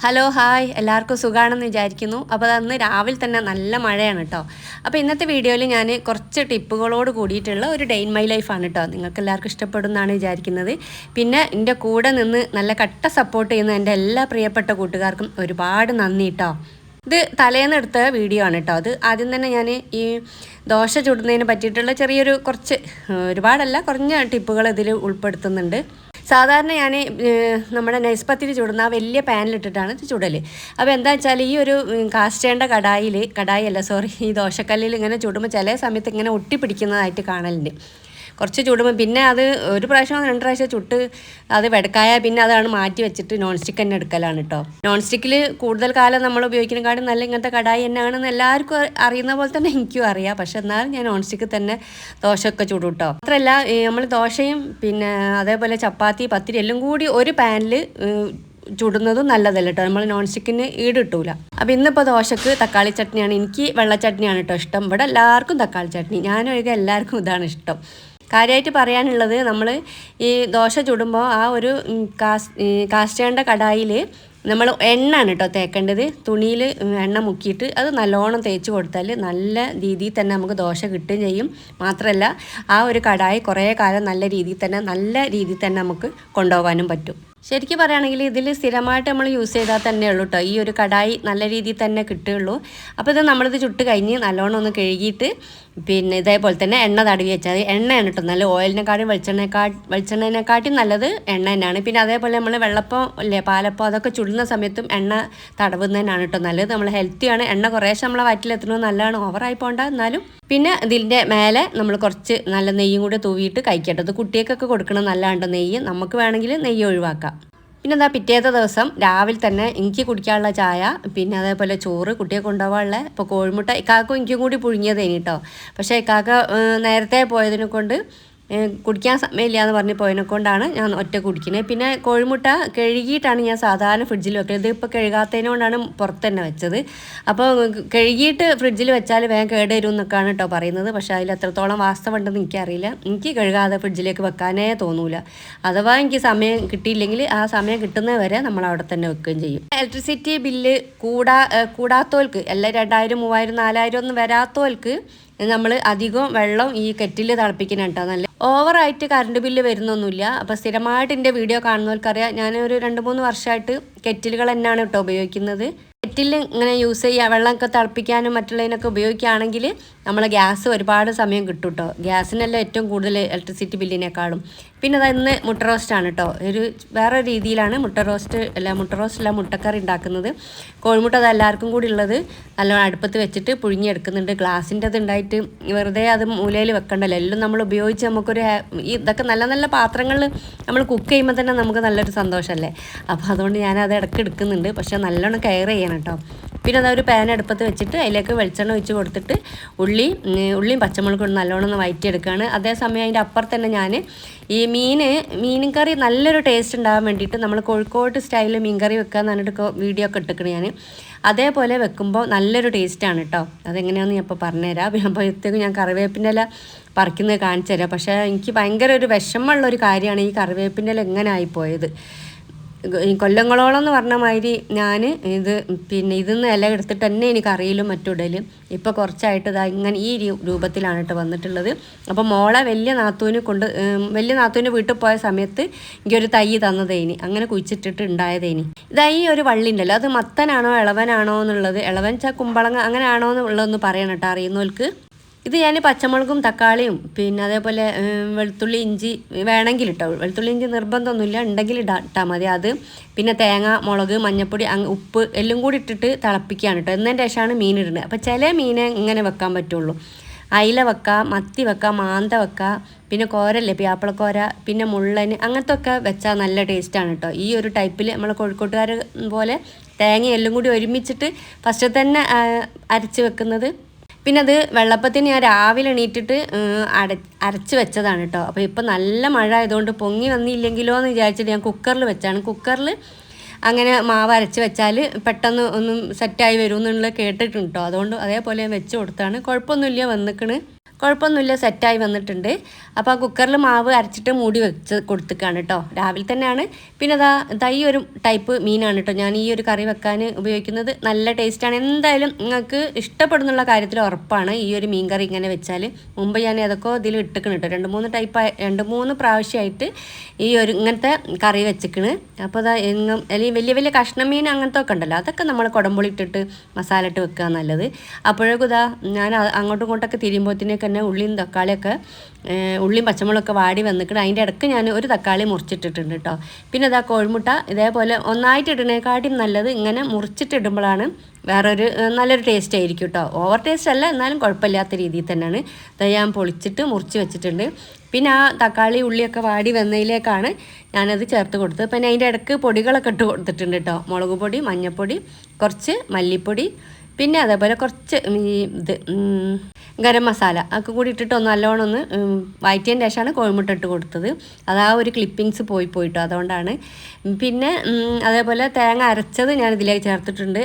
Hello hi എല്ലാവർക്കും സുഖമാണെന്ന് വിചാരിക്കുന്നു. അപ്പോൾ അന്ന് രാവിലെ തന്നെ നല്ല മഴയാണ് കേട്ടോ. അപ്പോൾ ഇന്നത്തെ വീഡിയോയിൽ ഞാൻ കുറച്ച് ടിപ്പുകളോട് കൂടിയിട്ടുള്ള ഒരു ഡേ ഇൻ മൈ ലൈഫാണ് കേട്ടോ. നിങ്ങൾക്ക് എല്ലാവർക്കും ഇഷ്ടപ്പെടുമെന്നാണ് വിചാരിക്കുന്നത്. പിന്നെ എൻ്റെ കൂടെ നിന്ന് നല്ല കട്ട സപ്പോർട്ട് ചെയ്യുന്ന എൻ്റെ എല്ലാ പ്രിയപ്പെട്ട കൂട്ടുകാർക്കും ഒരുപാട് നന്ദി കേട്ടോ. ഇത് തലേന്ന് എടുത്ത വീഡിയോ ആണ് കേട്ടോ. അത് ആദ്യം തന്നെ ഞാൻ ഈ ദോശ ചുടുന്നതിന് പറ്റിയിട്ടുള്ള ചെറിയൊരു കുറച്ച് ഒരുപാടല്ല കുറഞ്ഞ ടിപ്പുകൾ ഇതിൽ ഉൾപ്പെടുത്തുന്നുണ്ട്. സാധാരണ ഞാൻ നമ്മുടെ നൈസ് പത്തിരി ചുടുന്ന ആ വലിയ പാനിലിട്ടിട്ടാണ് ഇത് ചുടൽ. അപ്പോൾ എന്താ വെച്ചാൽ ഈ ഒരു കാസ്റ്റേണ്ട കടായിയല്ല സോറി, ഈ ദോശക്കല്ലിൽ ഇങ്ങനെ ചുടുമ്പോൾ ചില സമയത്ത് ഇങ്ങനെ ഒട്ടിപ്പിടിക്കുന്നതായിട്ട് കാണലുണ്ട്. കുറച്ച് ചുടുമ്പോൾ പിന്നെ അത് ഒരു പ്രാവശ്യം 2 പ്രാവശ്യം ചുട്ട് അത് വെടക്കായ പിന്നെ അതാണ് മാറ്റി വെച്ചിട്ട് നോൺ സ്റ്റിക്ക് തന്നെ എടുക്കലാണ് കേട്ടോ. നോൺ സ്റ്റിക്കിൽ കൂടുതൽ കാലം നമ്മൾ ഉപയോഗിക്കുന്നതിനെക്കാളും നല്ല ഇങ്ങനത്തെ കടായി തന്നെയാണെന്ന് എല്ലാവർക്കും അറിയുന്ന പോലെ തന്നെ എനിക്കും അറിയാം. പക്ഷെ എന്നാലും ഞാൻ നോൺ സ്റ്റിക്ക് തന്നെ ദോശയൊക്കെ ചുടും കേട്ടോ. മാത്രമല്ല നമ്മൾ ദോശയും പിന്നെ അതേപോലെ ചപ്പാത്തി പത്തിരി എല്ലാം കൂടി ഒരു പാനിൽ ചുടുന്നതും നല്ലതല്ല കേട്ടോ. നമ്മൾ നോൺ സ്റ്റിക്കിന് ഈടിട്ടൂല. അപ്പോൾ ഇന്നിപ്പോൾ ദോശക്ക് തക്കാളി ചട്നിയാണ്. എനിക്ക് വെള്ള ചട്നിയാണ് കേട്ടോ ഇഷ്ടം. ഇവിടെ എല്ലാവർക്കും തക്കാളി ചട്നി, ഞാനൊഴികെ എല്ലാവർക്കും ഇതാണ് ഇഷ്ടം. കാര്യമായിട്ട് പറയാനുള്ളത്, നമ്മൾ ഈ ദോശ ചുടുമ്പോൾ ആ ഒരു കാസ്റ്റേണ്ട കടായിൽ നമ്മൾ എണ്ണയാണ് കേട്ടോ തേക്കേണ്ടത്. തുണിയിൽ എണ്ണ മുക്കിയിട്ട് അത് നല്ലോണം തേച്ച് കൊടുത്താൽ നല്ല രീതിയിൽ തന്നെ നമുക്ക് ദോശ കിട്ടുകയും ചെയ്യും. മാത്രമല്ല ആ ഒരു കടായി കുറേ കാലം നല്ല രീതിയിൽ തന്നെ നമുക്ക് കൊണ്ടുപോകാനും പറ്റും. ശരിക്കും പറയുകയാണെങ്കിൽ ഇതിൽ സ്ഥിരമായിട്ട് നമ്മൾ യൂസ് ചെയ്താൽ തന്നെ ഉള്ളൂ കേട്ടോ ഈ ഒരു കടായി നല്ല രീതിയിൽ തന്നെ കിട്ടുകയുള്ളൂ. അപ്പോൾ ഇത് നമ്മളിത് ചുട്ട് കഴിഞ്ഞ് നല്ലോണം ഒന്ന് കഴുകിയിട്ട് പിന്നെ ഇതേപോലെ തന്നെ എണ്ണ തടവി വെച്ചാൽ എണ്ണയാണ് കേട്ടോ. നല്ല ഓയിലിനെക്കാട്ടും വെളിച്ചെണ്ണേനെക്കാട്ടും നല്ലത് എണ്ണ തന്നെയാണ്. പിന്നെ അതേപോലെ നമ്മൾ വെള്ളപ്പം അല്ലേ പാലപ്പം അതൊക്കെ ചുടുന്ന സമയത്തും എണ്ണ തടവുന്നതിനാണ് കേട്ടോ നല്ലത്. നമ്മൾ ഹെൽത്തിയാണ്. എണ്ണ കുറേശ്ശെ നമ്മളെ വയറ്റിലെത്തുന്നത് നല്ലതാണ്, ഓവറായി പോകണ്ട. എന്നാലും പിന്നെ ഇതിൻ്റെ മേലെ നമ്മൾ കുറച്ച് നല്ല നെയ്യും കൂടെ തൂവിയിട്ട് കഴിക്കട്ടോ. ഇത് കുട്ടികൾക്കൊക്കെ കൊടുക്കണം നല്ലതാണ്ടോ നെയ്യ്. നമുക്ക് വേണമെങ്കിൽ നെയ്യ് ഒഴിവാക്കാം. പിന്നെ എന്താ പിറ്റേത്തെ ദിവസം രാവിലെ തന്നെ എനിക്ക് കുടിക്കാനുള്ള ചായ, പിന്നെ അതേപോലെ ചോറ് കുട്ടിയെ കൊണ്ടുപോകാനുള്ള ഇപ്പോൾ കോഴിമുട്ട ഇക്കാക്കും എനിക്കും കൂടി പുഴുങ്ങിയതേനി കേട്ടോ. പക്ഷേ ഇക്കാക്ക നേരത്തെ പോയതിനെ കൊണ്ട് കുടിക്കാൻ സമയമില്ല എന്ന് പറഞ്ഞ് പോയതിനെ കൊണ്ടാണ് ഞാൻ ഒറ്റ കുടിക്കുന്നത്. പിന്നെ കോഴിമുട്ട കഴുകിയിട്ടാണ് ഞാൻ സാധാരണ ഫ്രിഡ്ജിൽ വെക്കുന്നത്. ഇതിപ്പോൾ കഴുകാത്തതിനെ കൊണ്ടാണ് പുറത്ത് തന്നെ വെച്ചത്. അപ്പോൾ കഴുകിയിട്ട് ഫ്രിഡ്ജിൽ വെച്ചാൽ വേഗം കേട് വരും എന്നൊക്കെയാണ് കേട്ടോ പറയുന്നത്. പക്ഷേ അതിൽ എത്രത്തോളം വാസ്തവമുണ്ടെന്ന് എനിക്കറിയില്ല. എനിക്ക് കഴുകാതെ ഫ്രിഡ്ജിലേക്ക് വെക്കാനേ തോന്നൂല. അഥവാ എനിക്ക് സമയം കിട്ടിയില്ലെങ്കിൽ ആ സമയം കിട്ടുന്നത് വരെ നമ്മൾ അവിടെ തന്നെ വെക്കുകയും ചെയ്യും. ഇലക്ട്രിസിറ്റി ബില്ല് കൂടാത്തോൽക്ക് എല്ലാം 2000, 3000, 4000 ഒന്നും വരാത്തോൽക്ക് നമ്മൾ അധികം വെള്ളം ഈ കെറ്റിൽ തിളപ്പിക്കണം കേട്ടോ. നല്ല ഓവറായിട്ട് കറണ്ട് ബില്ല് വരുന്നൊന്നുമില്ല. അപ്പോൾ സ്ഥിരമായിട്ട് എൻ്റെ വീഡിയോ കാണുന്നവർക്കറിയാം, ഞാനൊരു 2-3 വർഷമായിട്ട് കെറ്റിലുകൾ തന്നെയാണ് കേട്ടോ ഉപയോഗിക്കുന്നത്. കെറ്റിൽ ഇങ്ങനെ യൂസ് ചെയ്യുക, വെള്ളമൊക്കെ തിളപ്പിക്കാനും മറ്റുള്ളതിനൊക്കെ ഉപയോഗിക്കുകയാണെങ്കിൽ നമ്മൾ ഗ്യാസ് ഒരുപാട് സമയം കിട്ടും കേട്ടോ. ഗ്യാസിനല്ല ഏറ്റവും കൂടുതൽ ഇലക്ട്രിസിറ്റി ബില്ലിനേക്കാളും. പിന്നെ അത് ഇന്ന് മുട്ട റോസ്റ്റാണ് കേട്ടോ. വേറെ രീതിയിലാണ് മുട്ട റോസ്റ്റല്ല മുട്ടക്കറി ഉണ്ടാക്കുന്നത്. കോഴിമുട്ട അത് എല്ലാവർക്കും കൂടി ഉള്ളത് നല്ലോണം അടുപ്പത്ത് വെച്ചിട്ട് പുഴുങ്ങിയെടുക്കുന്നുണ്ട്. ഗ്ലാസിൻ്റെ അത് ഉണ്ടായിട്ട് വെറുതെ അത് മൂലയിൽ വെക്കണ്ടല്ലോ. എല്ലാം നമ്മൾ ഉപയോഗിച്ച് നമുക്കൊരു ഇതൊക്കെ നല്ല പാത്രങ്ങളിൽ നമ്മൾ കുക്ക് ചെയ്യുമ്പോൾ തന്നെ നമുക്ക് നല്ലൊരു സന്തോഷമല്ലേ. അപ്പോൾ അതുകൊണ്ട് ഞാനത് ഇടയ്ക്ക് എടുക്കുന്നുണ്ട്. പക്ഷേ നല്ലോണം കെയർ ചെയ്യണം കേട്ടോ. പിന്നെ അതൊരു പാൻ അടുപ്പത്ത് വെച്ചിട്ട് അതിലേക്ക് വെളിച്ചെണ്ണ ഒഴിച്ച് കൊടുത്തിട്ട് ഉള്ളിയും പച്ചമുളകും നല്ലോണം ഒന്ന് വഴറ്റിയെടുക്കുകയാണ്. അതേസമയം അതിൻ്റെ അപ്പുറത്ത് തന്നെ ഞാൻ ഈ മീൻ കറി നല്ലൊരു ടേസ്റ്റ് ഉണ്ടാകാൻ വേണ്ടിയിട്ട് നമ്മൾ കോഴിക്കോട് സ്റ്റൈലിൽ മീൻ കറി വെക്കാമെന്ന് പറഞ്ഞിട്ട് വീഡിയോ ഒക്കെ ഇട്ടിക്കണം ഞാൻ. അതേപോലെ വെക്കുമ്പോൾ നല്ലൊരു ടേസ്റ്റാണ് കേട്ടോ. അതെങ്ങനെയാണെന്ന് ഞാൻ ഇപ്പോൾ പറഞ്ഞുതരാം. അപ്പോഴത്തേക്കും ഞാൻ കറിവേപ്പിൻ്റെ ഇല പറിക്കുന്നത് കാണിച്ചു തരാം. പക്ഷേ എനിക്ക് ഭയങ്കര ഒരു വിഷമമുള്ളൊരു കാര്യമാണ് ഈ കറിവേപ്പിൻ്റെ ഇല എങ്ങനെ ആയിപ്പോയത്. കൊല്ലങ്ങളോളം എന്ന് പറഞ്ഞ മാതിരി ഞാൻ ഇതിന്ന് ഇല എടുത്തിട്ട് തന്നെ എനിക്ക് അറിയിലും മറ്റിടലും. ഇപ്പോൾ കുറച്ചായിട്ട് ഇതാ ഇങ്ങനെ ഈ രൂപത്തിലാണ് കേട്ടോ വന്നിട്ടുള്ളത്. അപ്പോൾ മോളെ വലിയ നാത്തൂന് വീട്ടിൽ പോയ സമയത്ത് എനിക്കൊരു തൈ തന്നതേനി, അങ്ങനെ കുഴിച്ചിട്ടിട്ട് ഉണ്ടായതേനി. ഇതാ ഈ ഒരു വള്ളി ഉണ്ടല്ലോ, അത് മത്തനാണോ ഇളവനാണോ എന്നുള്ളത്, ഇളവൻ കുമ്പളങ്ങ അങ്ങനെ ആണോ എന്നുള്ളതൊന്ന് പറയണം കേട്ടോ അറിയുന്നവർക്ക്. ഇത് ഞാൻ പച്ചമുളകും തക്കാളിയും പിന്നെ അതേപോലെ വെളുത്തുള്ളി ഇഞ്ചി വേണമെങ്കിൽ ഇട്ടോ. വെളുത്തുള്ളി ഇഞ്ചി നിർബന്ധമൊന്നുമില്ല, ഉണ്ടെങ്കിൽ ഇട്ടാൽ മതി. അത് പിന്നെ തേങ്ങ, മുളക്, മഞ്ഞൾപ്പൊടി, ഉപ്പ് എല്ലാം കൂടി ഇട്ടിട്ട് തിളപ്പിക്കുകയാണ് കേട്ടോ. എന്നതിൻ്റെ ശേഷമാണ് മീൻ ഇടുന്നത്. അപ്പോൾ ചില മീനെ ഇങ്ങനെ വെക്കാൻ പറ്റുള്ളൂ. അയില വെക്കാം, മത്തി വെക്കാം, മാന്ത വെക്കാം, പിന്നെ കോരല്ലേ പിയാപ്പിളക്കോര, പിന്നെ മുള്ളൻ, അങ്ങനത്തെ ഒക്കെ വെച്ചാൽ നല്ല ടേസ്റ്റാണ് കേട്ടോ. ഈ ഒരു ടൈപ്പിൽ നമ്മൾ കോഴിക്കോട്ടുകാർ പോലെ തേങ്ങ എല്ലാം കൂടി ഒരുമിച്ചിട്ട് ഫസ്റ്റ് തന്നെ അരച്ച് വെക്കുന്നത്. പിന്നെ അത് വെള്ളപ്പത്തിന് ഞാൻ രാവിലെ എണീറ്റിട്ട് അരച്ച് വെച്ചതാണ് കേട്ടോ. അപ്പോൾ ഇപ്പോൾ നല്ല മഴ ആയതുകൊണ്ട് പൊങ്ങി വന്നില്ലെങ്കിലോ എന്ന് വിചാരിച്ചിട്ട് ഞാൻ കുക്കറിൽ വെച്ചാണ്. കുക്കറിൽ അങ്ങനെ മാവ് അരച്ച് വെച്ചാൽ പെട്ടെന്ന് ഒന്നും സെറ്റായി വരും എന്നുള്ളത് കേട്ടിട്ടുണ്ട് കേട്ടോ. അതുകൊണ്ട് അതേപോലെ ഞാൻ വെച്ച് കൊടുത്താണ്. കുഴപ്പമൊന്നുമില്ല, വന്നിക്കണ്. കുഴപ്പമൊന്നുമില്ല, സെറ്റായി വന്നിട്ടുണ്ട്. അപ്പോൾ ആ കുക്കറിൽ മാവ് അരച്ചിട്ട് മൂടി വെച്ച് കൊടുത്തിക്കാണ് കേട്ടോ. രാവിലെ തന്നെയാണ്. പിന്നെ ഈ ഒരു ടൈപ്പ് മീനാണ് കേട്ടോ ഞാൻ ഈ ഒരു കറി വെക്കാൻ ഉപയോഗിക്കുന്നത്. നല്ല ടേസ്റ്റാണ്. എന്തായാലും നിങ്ങൾക്ക് ഇഷ്ടപ്പെടുന്നുള്ള കാര്യത്തിൽ ഉറപ്പാണ് ഈ ഒരു മീൻ കറി ഇങ്ങനെ വെച്ചാൽ. മുമ്പ് ഞാൻ ഏതൊക്കെ ഇതിൽ ഇട്ടിക്കണം കേട്ടോ. 2-3 പ്രാവശ്യമായിട്ട് ഈ ഒരു ഇങ്ങനത്തെ കറി വെച്ചിക്കണ്. അപ്പോൾ അല്ലെങ്കിൽ വലിയ വലിയ കഷ്ണം മീൻ അങ്ങനത്തെ ഒക്കെ ഉണ്ടല്ലോ, അതൊക്കെ നമ്മൾ കുടംപുളി ഇട്ടിട്ട് മസാല ഇട്ട് വെക്കുക നല്ലത്. അപ്പോഴേക്കും ഞാൻ അങ്ങോട്ടും ഇങ്ങോട്ടൊക്കെ തിരിയുമ്പോഴത്തേക്ക് തന്നെ ഉള്ളിയും തക്കാളിയൊക്കെ ഉള്ളിയും പച്ചമുളകൊക്കെ വാടി വന്നിട്ട് അതിൻ്റെ ഇടയ്ക്ക് ഞാൻ ഒരു തക്കാളി മുറിച്ചിട്ടിട്ടുണ്ട് കേട്ടോ. പിന്നെ കോഴിമുട്ട ഇതേപോലെ ഒന്നായിട്ട് ഇടുന്നതിനെക്കാട്ടിയും നല്ലത് ഇങ്ങനെ മുറിച്ചിട്ടിടുമ്പോഴാണ് വേറൊരു നല്ലൊരു ടേസ്റ്റ് ആയിരിക്കും കേട്ടോ. ഓവർ ടേസ്റ്റ് അല്ല, എന്നാലും കുഴപ്പമില്ലാത്ത രീതിയിൽ തന്നെയാണ്. ഞാൻ പൊളിച്ചിട്ട് മുറിച്ച് വെച്ചിട്ടുണ്ട്. പിന്നെ ആ തക്കാളി ഉള്ളിയൊക്കെ വാടി വന്നതിലേക്കാണ് ഞാനത് ചേർത്ത് കൊടുത്തത്. പിന്നെ അതിൻ്റെ ഇടയ്ക്ക് പൊടികളൊക്കെ ഇട്ട് കൊടുത്തിട്ടുണ്ട് കേട്ടോ. മുളക് പൊടി, മഞ്ഞൾപ്പൊടി, കുറച്ച് മല്ലിപ്പൊടി, പിന്നെ അതേപോലെ കുറച്ച് ഗരം മസാല ഒക്കെ കൂടി ഇട്ടിട്ട് നല്ലോണം ഒന്ന് വഴറ്റിയതിന് ശേഷമാണ് കോഴിമുട്ട ഇട്ട് കൊടുത്തത്. അത് ആ ഒരു ക്ലിപ്പിങ്സ് പോയിട്ടോ, അതുകൊണ്ടാണ്. പിന്നെ അതേപോലെ തേങ്ങ അരച്ചത് ഞാൻ ഇതിലേക്ക് ചേർത്തിട്ടുണ്ട്.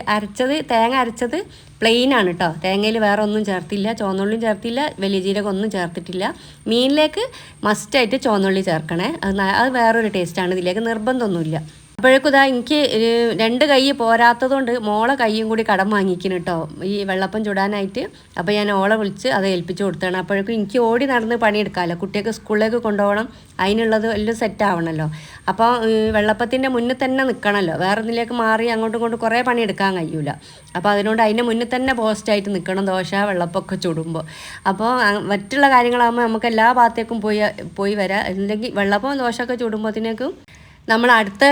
തേങ്ങ അരച്ചത് പ്ലെയിനാണ് കേട്ടോ. തേങ്ങയിൽ വേറെ ഒന്നും ചേർത്തില്ല, ചുവന്നുള്ളിയും ചേർത്തില്ല, വലിയ ജീരകം ഒന്നും ചേർത്തിട്ടില്ല. മീനിലേക്ക് മസ്റ്റായിട്ട് ചുവന്നുള്ളി ചേർക്കണേ, അത് വേറൊരു ടേസ്റ്റാണ്. ഇതിലേക്ക് നിർബന്ധമൊന്നുമില്ല. അപ്പോഴേക്കും എനിക്ക് 2 കൈ പോരാത്തതുകൊണ്ട് മോളെ കൈയും കൂടി കടം വാങ്ങിക്കുന്നു കേട്ടോ ഈ വെള്ളപ്പം ചുടാനായിട്ട്. അപ്പോൾ ഞാൻ ഓളെ വിളിച്ച് അത് ഏൽപ്പിച്ച് കൊടുത്താണ്. അപ്പോഴേക്കും എനിക്ക് ഓടി നടന്ന് പണിയെടുക്കാമല്ലോ, കുട്ടിയൊക്കെ സ്കൂളിലേക്ക് കൊണ്ടുപോകണം, അതിനുള്ളത് എല്ലാം സെറ്റ് ആവണമല്ലോ. അപ്പോൾ വെള്ളപ്പത്തിൻ്റെ മുന്നിൽ തന്നെ നിൽക്കണമല്ലോ, വേറെ ഒന്നിലേക്ക് മാറി അങ്ങോട്ടും ഇങ്ങോട്ടും കുറേ പണിയെടുക്കാൻ കഴിയൂല. അപ്പോൾ അതിനോട് അതിൻ്റെ മുന്നിൽ തന്നെ പോസ്റ്റായിട്ട് നിൽക്കണം, ദോശ വെള്ളപ്പൊക്കെ ചുടുമ്പോൾ. അപ്പോൾ മറ്റുള്ള കാര്യങ്ങളാകുമ്പോൾ നമുക്ക് എല്ലാ ഭാഗത്തേക്കും പോയി വരാം. അല്ലെങ്കിൽ വെള്ളപ്പം ദോശയൊക്കെ ചുടുമ്പോഴത്തേക്കും നമ്മൾ അടുത്ത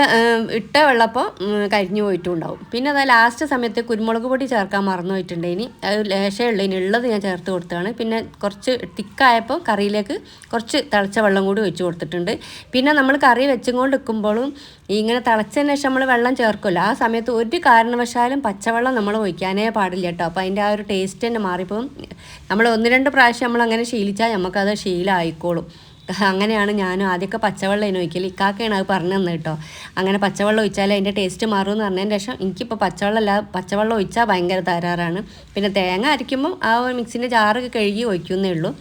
ഇട്ട വെള്ളപ്പം കരിഞ്ഞു പോയിട്ടുണ്ടാവും. പിന്നെ ലാസ്റ്റ് സമയത്ത് കുരുമുളക് പൊടി ചേർക്കാൻ മറന്നു പോയിട്ടുണ്ട്. അത് ലേശമുള്ളത് ഞാൻ ചേർത്ത് കൊടുത്തതാണ്. പിന്നെ കുറച്ച് തിക്കായപ്പോൾ കറിയിലേക്ക് കുറച്ച് തിളച്ച വെള്ളം കൂടി ഒഴിച്ച് കൊടുത്തിട്ടുണ്ട്. പിന്നെ നമ്മൾ കറി വെച്ചുകൊണ്ട് നിൽക്കുമ്പോഴും ഇങ്ങനെ തിളച്ചതിന് ശേഷം നമ്മൾ വെള്ളം ചേർക്കുമല്ലോ, ആ സമയത്ത് ഒരു കാരണവശാലും പച്ചവെള്ളം നമ്മൾ ഒഴിക്കാനേ പാടില്ല കേട്ടോ. അപ്പോൾ അതിൻ്റെ ആ ഒരു ടേസ്റ്റ് തന്നെ മാറിപ്പോകും. നമ്മൾ 1-2 പ്രാവശ്യം നമ്മളങ്ങനെ ശീലിച്ചാൽ നമുക്കത് ശീലമായിക്കോളും. അങ്ങനെയാണ് ഞാനും ആദ്യമൊക്കെ പച്ചവെള്ളം ഒഴിക്കൽ. ഇക്കാക്കയാണ് അത് പറഞ്ഞു തന്നെ കേട്ടോ. അങ്ങനെ പച്ചവെള്ളം ഒഴിച്ചാൽ അതിൻ്റെ ടേസ്റ്റ് മാറുമെന്ന് പറഞ്ഞതിന് ശേഷം എനിക്കിപ്പോൾ പച്ചവെള്ളം ഒഴിച്ചാൽ ഭയങ്കര തരാറാണ്. പിന്നെ തേങ്ങ അരയ്ക്കുമ്പോൾ ആ ഒരു മിക്സിൻ്റെ ജാറ് കഴുകി ഒഴിക്കുന്നേ ഉള്ളൂ.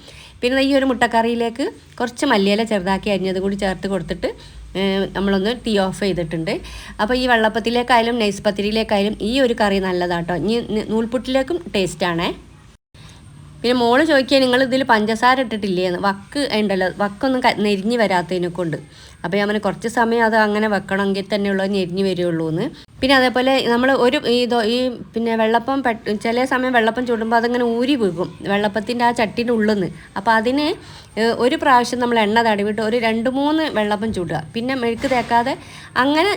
പിന്നെ ഈ ഒരു മുട്ടക്കറിയിലേക്ക് കുറച്ച് മല്ലിയില ചെറുതാക്കി അരിഞ്ഞത് കൂടി ചേർത്ത് കൊടുത്തിട്ട് നമ്മളൊന്ന് തീ ഓഫ് ചെയ്തിട്ടുണ്ട്. അപ്പോൾ ഈ വെള്ളപ്പത്തിലേക്കായാലും നൈസ് പത്തിരിയിലേക്കായാലും ഈ ഒരു കറി നല്ലതാട്ടോ. ഇനി നൂൽപുട്ടിലേക്കും ടേസ്റ്റാണേ. പിന്നെ മോള് ചോദിക്കുക നിങ്ങൾ ഇതിൽ പഞ്ചസാര ഇട്ടിട്ടില്ലേന്ന്. വക്ക് ഉണ്ടല്ലോ, വക്കൊന്നും നെരിഞ്ഞ് വരാത്തതിനെ കൊണ്ട്. അപ്പോൾ ഞാൻ കുറച്ച് സമയം അത് അങ്ങനെ വെക്കണമെങ്കിൽ തന്നെയുള്ളൂ ഞെരിഞ്ഞ് വരികയുള്ളൂ എന്ന്. പിന്നെ അതേപോലെ നമ്മൾ പിന്നെ വെള്ളപ്പം ചില സമയം വെള്ളപ്പം ചുടുമ്പോൾ അതങ്ങനെ ഊരി വീകും വെള്ളപ്പത്തിൻ്റെ ആ ചട്ടിൻ്റെ ഉള്ളിൽ നിന്ന്. അപ്പോൾ അതിന് ഒരു പ്രാവശ്യം നമ്മൾ എണ്ണ തടവിട്ട് ഒരു 2-3 വെള്ളപ്പം ചുടുക. പിന്നെ മെഴുക്ക് തേക്കാതെ അങ്ങനെ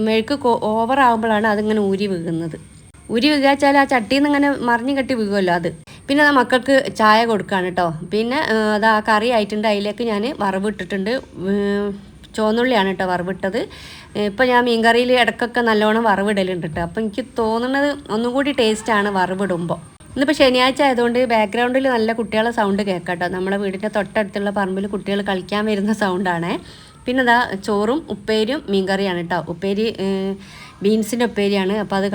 മെഴുക്ക് ഓവറാകുമ്പോഴാണ് അതിങ്ങനെ ഊരി വീകുന്നത്. ഊരി വീകാച്ചാൽ ആ ചട്ടിയിൽ നിന്ന് ഇങ്ങനെ മറിഞ്ഞു കെട്ടി വീകുമല്ലോ അത്. പിന്നെ മക്കൾക്ക് ചായ കൊടുക്കുകയാണ് കേട്ടോ. പിന്നെ ആ കറി ആയിട്ടുണ്ട്. അതിലേക്ക് ഞാൻ വറവിട്ടിട്ടുണ്ട്. ചുവന്നുള്ളിയാണ് കേട്ടോ വറവിട്ടത്. ഇപ്പോൾ ഞാൻ മീൻകറിയിൽ ഇടയ്ക്കൊക്കെ നല്ലോണം വറവിടലുണ്ട് കേട്ടോ. അപ്പോൾ എനിക്ക് തോന്നുന്നത് ഒന്നും കൂടി ടേസ്റ്റാണ് വറവിടുമ്പോൾ. ഇന്നിപ്പോൾ ശനിയാഴ്ച ആയതുകൊണ്ട് ബാക്ക്ഗ്രൗണ്ടിൽ നല്ല കുട്ടികളെ സൗണ്ട് കേൾക്കാം കേട്ടോ. നമ്മുടെ വീടിൻ്റെ തൊട്ടടുത്തുള്ള പറമ്പിൽ കുട്ടികൾ കളിക്കാൻ വരുന്ന സൗണ്ടാണ്. പിന്നെ ചോറും ഉപ്പേരിയും മീൻകറിയാണ് കേട്ടോ. ഉപ്പേരി ബീൻസിൻ്റെ ഉപ്പേരിയാണ്. അപ്പോൾ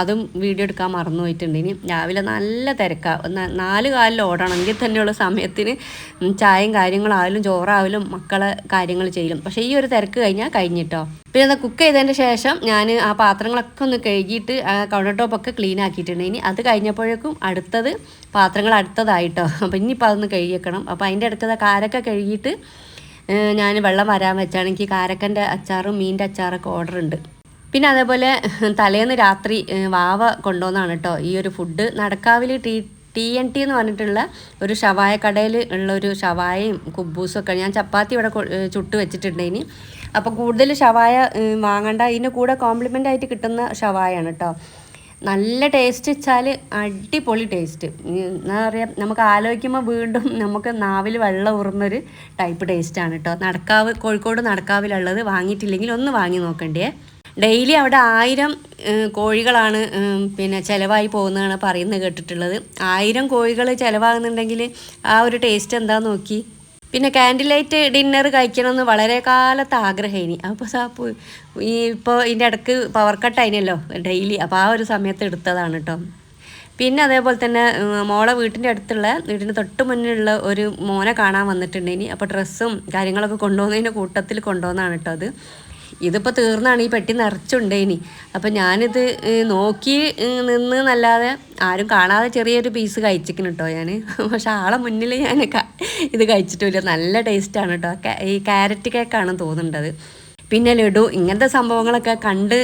അതും വീഡിയോ എടുക്കാൻ മറന്നു പോയിട്ടുണ്ട്. ഇനി രാവിലെ നല്ല തിരക്കാണ്. 4 കാലിൽ ഓടണമെങ്കിൽ തന്നെയുള്ള സമയത്തിന് ചായയും കാര്യങ്ങളായാലും ചോറായാലും മക്കളെ കാര്യങ്ങൾ ചെയ്യും. പക്ഷേ ഈ ഒരു തിരക്ക് കഴിഞ്ഞിട്ടോ. പിന്നെ കുക്ക് ചെയ്തതിൻ്റെ ശേഷം ഞാൻ ആ പാത്രങ്ങളൊക്കെ ഒന്ന് കഴുകിയിട്ട് കൗണ്ടർ ടോപ്പൊക്കെ ക്ലീൻ ആക്കിയിട്ടുണ്ട്. ഇനി അത് കഴിഞ്ഞപ്പോഴേക്കും പാത്രങ്ങൾ അടുത്തതായിട്ടോ. അപ്പോൾ ഇനിയിപ്പോൾ അതൊന്ന് കഴുകിയേക്കണം. അപ്പോൾ അതിൻ്റെ അടുത്തത് കാരക്ക കഴുകിയിട്ട് ഞാൻ വെള്ളം വരാൻ വെച്ചാണ്. എനിക്ക് കാരക്കൻ്റെ അച്ചാറും മീൻ്റെ അച്ചാറൊക്കെ ഓർഡർ ഉണ്ട്. പിന്നെ അതേപോലെ തലേന്ന് രാത്രി വാവ കൊണ്ടുവന്നാണ് കേട്ടോ ഈ ഒരു ഫുഡ്. നടക്കാവിൽ TNT എന്ന് പറഞ്ഞിട്ടുള്ള ഒരു ഷവായ കടയിൽ ഉള്ള ഒരു ഷവായയും കുബൂസും ഒക്കെ ഞാൻ ചപ്പാത്തി ഇവിടെ ചുട്ട് വെച്ചിട്ടുണ്ട്. ഇനി അപ്പോൾ കൂടുതൽ ഷവായ വാങ്ങണ്ട, ഇതിൻ്റെ കൂടെ കോംപ്ലിമെൻ്റ് ആയിട്ട് കിട്ടുന്ന ഷവായാണ് കേട്ടോ. നല്ല ടേസ്റ്റ് വെച്ചാൽ അടിപൊളി ടേസ്റ്റ്. എന്താ പറയുക, നമുക്ക് ആലോചിക്കുമ്പോൾ വീണ്ടും നമുക്ക് നാവിൽ വെള്ളം ഊറുന്നൊരു ടൈപ്പ് ടേസ്റ്റാണ് കേട്ടോ. കോഴിക്കോട് നടക്കാവിലുള്ളത്. വാങ്ങിയിട്ടില്ലെങ്കിൽ ഒന്ന് വാങ്ങി നോക്കണ്ടേ. ഡെയിലി അവിടെ 1000 കോഴികളാണ് പിന്നെ ചിലവായി പോകുന്നതാണ് പറയുന്നത് കേട്ടിട്ടുള്ളത്. 1000 കോഴികൾ ചിലവാകുന്നുണ്ടെങ്കിൽ ആ ഒരു ടേസ്റ്റ് എന്താന്ന് നോക്കി. പിന്നെ ക്യാൻഡിൽ ലൈറ്റ് ഡിന്നർ കഴിക്കണമെന്ന് വളരെ കാലത്ത് ആഗ്രഹേനി. അപ്പോൾ ഇപ്പോൾ ഇതിൻ്റെ ഇടയ്ക്ക് പവർ കട്ട് ആയിനല്ലോ ഡെയിലി. അപ്പോൾ ആ ഒരു സമയത്ത് എടുത്തതാണ് കേട്ടോ. പിന്നെ അതേപോലെ തന്നെ മോളെ വീട്ടിൻ്റെ തൊട്ട് മുന്നിലുള്ള ഒരു മോനെ കാണാൻ വന്നിട്ടുണ്ടേനി. അപ്പോൾ ഡ്രസ്സും കാര്യങ്ങളൊക്കെ കൊണ്ടുപോകുന്നതിൻ്റെ കൂട്ടത്തിൽ കൊണ്ടുപോകുന്നതാണ് കേട്ടോ അത്. ഇതിപ്പോൾ തീർന്നാണ്, ഈ പെട്ടി നിറച്ചുണ്ടേനി. അപ്പം ഞാനിത് നോക്കി നിന്ന് എന്നല്ലാതെ ആരും കാണാതെ ചെറിയൊരു പീസ് കഴിച്ചിരിക്കുന്നു കേട്ടോ ഞാൻ. പക്ഷെ ആളെ മുന്നിൽ ഞാൻ ഇത് കഴിച്ചിട്ടില്ല. നല്ല ടേസ്റ്റാണ് കേട്ടോ. ഈ ക്യാരറ്റ് കേക്കാണെന്ന് തോന്നുന്നുണ്ടത്. പിന്നെ ലഡു, ഇങ്ങനത്തെ സംഭവങ്ങളൊക്കെ കണ്ട്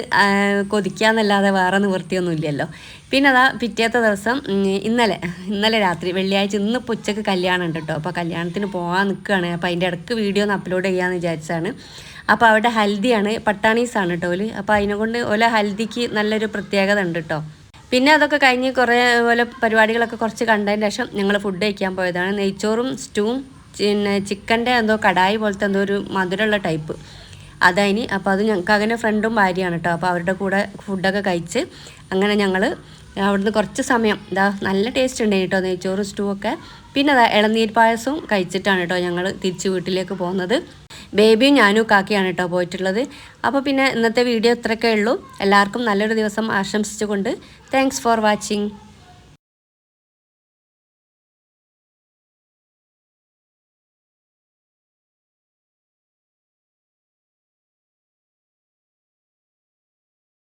കൊതിക്കാന്നല്ലാതെ വേറെ നിവൃത്തിയൊന്നും ഇല്ലല്ലോ. പിന്നെ അതാ പിറ്റേത്തെ ദിവസം ഇന്നലെ രാത്രി വെള്ളിയാഴ്ച, ഇന്നിപ്പോൾ ഉച്ചയ്ക്ക് കല്യാണം ഉണ്ട് കേട്ടോ. അപ്പോൾ കല്യാണത്തിന് പോകാൻ നിൽക്കുകയാണ്. അപ്പോൾ അതിൻ്റെ ഇടയ്ക്ക് വീഡിയോ ഒന്ന് അപ്ലോഡ് ചെയ്യാമെന്ന് വിചാരിച്ചാണ്. അപ്പോൾ അവിടെ ഹൽദിയാണ്, പട്ടാണീസാണ് കേട്ടോ ഓല്. അപ്പോൾ അതിനെക്കൊണ്ട് ഓല ഹൽദിക്ക് നല്ലൊരു പ്രത്യേകത ഉണ്ട് കേട്ടോ. പിന്നെ അതൊക്കെ കഴിഞ്ഞ് കുറേ പോലെ പരിപാടികളൊക്കെ കുറച്ച് കണ്ടതിന് ശേഷം ഞങ്ങൾ ഫുഡ് കഴിക്കാൻ പോയതാണ്. നെയ്ച്ചോറും സ്റ്റൂവും പിന്നെ ചിക്കൻ്റെ എന്തോ കടായി പോലത്തെ എന്തോ ഒരു മധുരമുള്ള ടൈപ്പ് അതായിനി. അപ്പോൾ അത് ഞങ്ങൾക്ക് അങ്ങനെ ഫ്രണ്ടും ഭാര്യയാണ് കേട്ടോ. അപ്പോൾ അവരുടെ കൂടെ ഫുഡൊക്കെ കഴിച്ച് അങ്ങനെ ഞങ്ങൾ അവിടുന്ന് കുറച്ച് സമയം നല്ല ടേസ്റ്റ് ഉണ്ടായി കേട്ടോ നെയ്ച്ചോറും സ്റ്റൂ ഒക്കെ. പിന്നെ ഇളനീർ പായസവും കഴിച്ചിട്ടാണ് കേട്ടോ ഞങ്ങൾ തിരിച്ച് വീട്ടിലേക്ക് പോകുന്നത്. ബേബിയും ഞാനും കാക്കിയാണ് കേട്ടോ പോയിട്ടുള്ളത്. അപ്പോൾ പിന്നെ ഇന്നത്തെ വീഡിയോ ഇത്രയൊക്കെ ഉള്ളൂ. എല്ലാവർക്കും നല്ലൊരു ദിവസം ആശംസിച്ചുകൊണ്ട് താങ്ക്സ് ഫോർ വാച്ചിങ്.